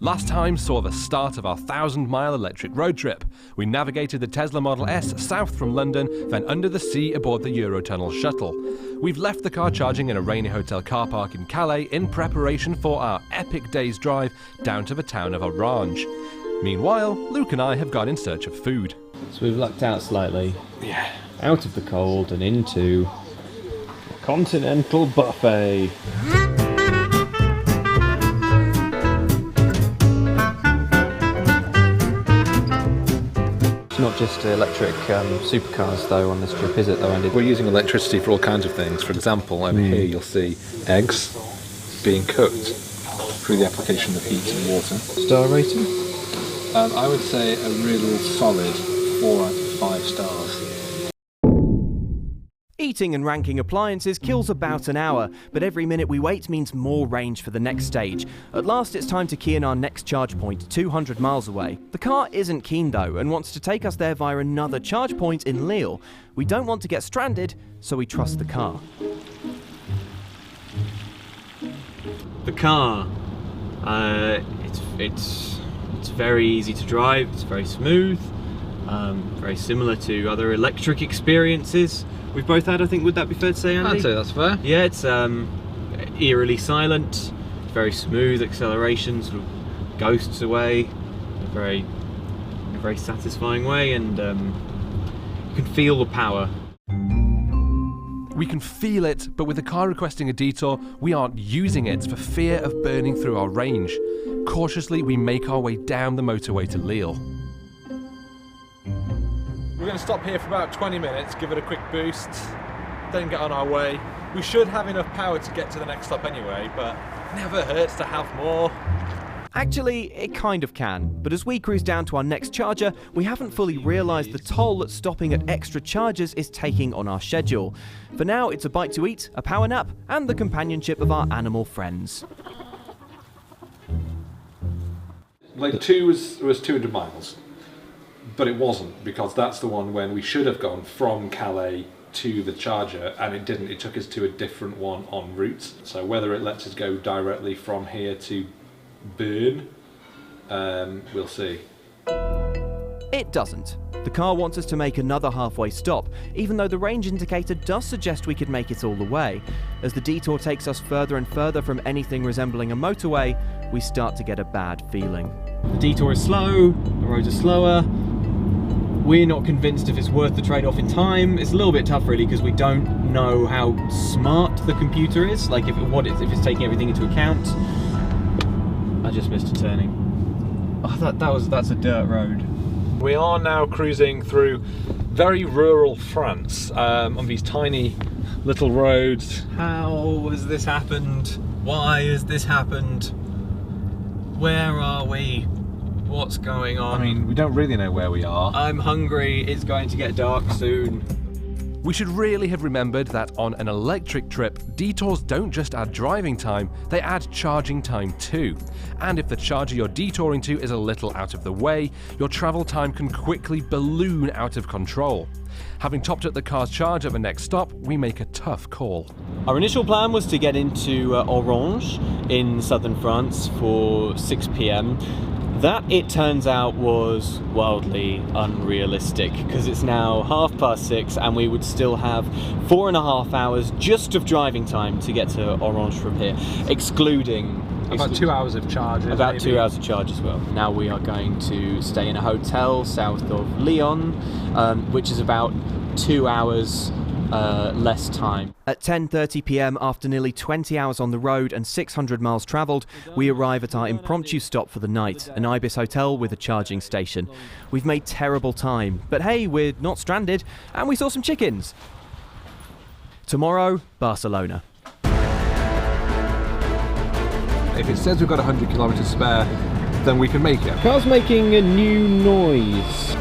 Last time saw the start of our 1,000-mile electric road trip. We navigated the Tesla Model S south from London, then under the sea aboard the Eurotunnel shuttle. We've left the car charging in a rainy hotel car park in Calais in preparation for our epic day's drive down to the town of Orange. Meanwhile, Luke and I have gone in search of food. So we've lucked out slightly. Yeah. Out of the cold and into a continental buffet. It's not just electric supercars though on this trip, is it though, Andy? We're using electricity for all kinds of things. For example, over here you'll see eggs being cooked through the application of heat and water. Star rating? I would say a real solid 4 out of 5 stars. Eating and ranking appliances kills about an hour, but every minute we wait means more range for the next stage. At last it's time to key in our next charge point, 200 miles away. The car isn't keen though, and wants to take us there via another charge point in Lille. We don't want to get stranded, so we trust the car. The car, it's very easy to drive, it's very smooth, very similar to other electric experiences we've both had, I think. Would that be fair to say, Andy? I'd say that's fair. Yeah, it's eerily silent, very smooth acceleration, sort of ghosts away in a very satisfying way, and you can feel the power. We can feel it, but with the car requesting a detour, we aren't using it for fear of burning through our range. Cautiously, we make our way down the motorway to Lille. We're going to stop here for about 20 minutes, give it a quick boost, then get on our way. We should have enough power to get to the next stop anyway, but never hurts to have more. Actually, it kind of can, but as we cruise down to our next charger, we haven't fully realised the toll that stopping at extra chargers is taking on our schedule. For now, it's a bite to eat, a power nap, and the companionship of our animal friends. Like 2 was 200 miles, but it wasn't, because that's the one when we should have gone from Calais to the charger, and it didn't. It took us to a different one en route. So whether it lets us go directly from here to Bern, we'll see. It doesn't. The car wants us to make another halfway stop, even though the range indicator does suggest we could make it all the way. As the detour takes us further and further from anything resembling a motorway, we start to get a bad feeling. The detour is slow, the roads are slower. We're not convinced if it's worth the trade-off in time. It's a little bit tough really, because we don't know how smart the computer is, like if it's taking everything into account. I just missed a turning. Oh, that's a dirt road. We are now cruising through very rural France on these tiny little roads. How has this happened? Why has this happened? Where are we? What's going on? I mean, we don't really know where we are. I'm hungry, it's going to get dark soon. We should really have remembered that on an electric trip, detours don't just add driving time, they add charging time too. And if the charger you're detouring to is a little out of the way, your travel time can quickly balloon out of control. Having topped up the car's charge at the next stop, we make a tough call. Our initial plan was to get into Orange in southern France for 6 p.m. That, it turns out, was wildly unrealistic, because it's now 6:30 and we would still have 4.5 hours just of driving time to get to Orange from here, excluding about 2 hours of charge. About 2 hours of charge as well. Now we are going to stay in a hotel south of Lyon, which is about 2 hours less time. At 10:30 p.m, after nearly 20 hours on the road and 600 miles travelled, we arrive at our impromptu stop for the night, an Ibis hotel with a charging station. We've made terrible time, but hey, we're not stranded, and we saw some chickens. Tomorrow, Barcelona. If it says we've got 100 kilometres spare, then we can make it. Car's making a new noise.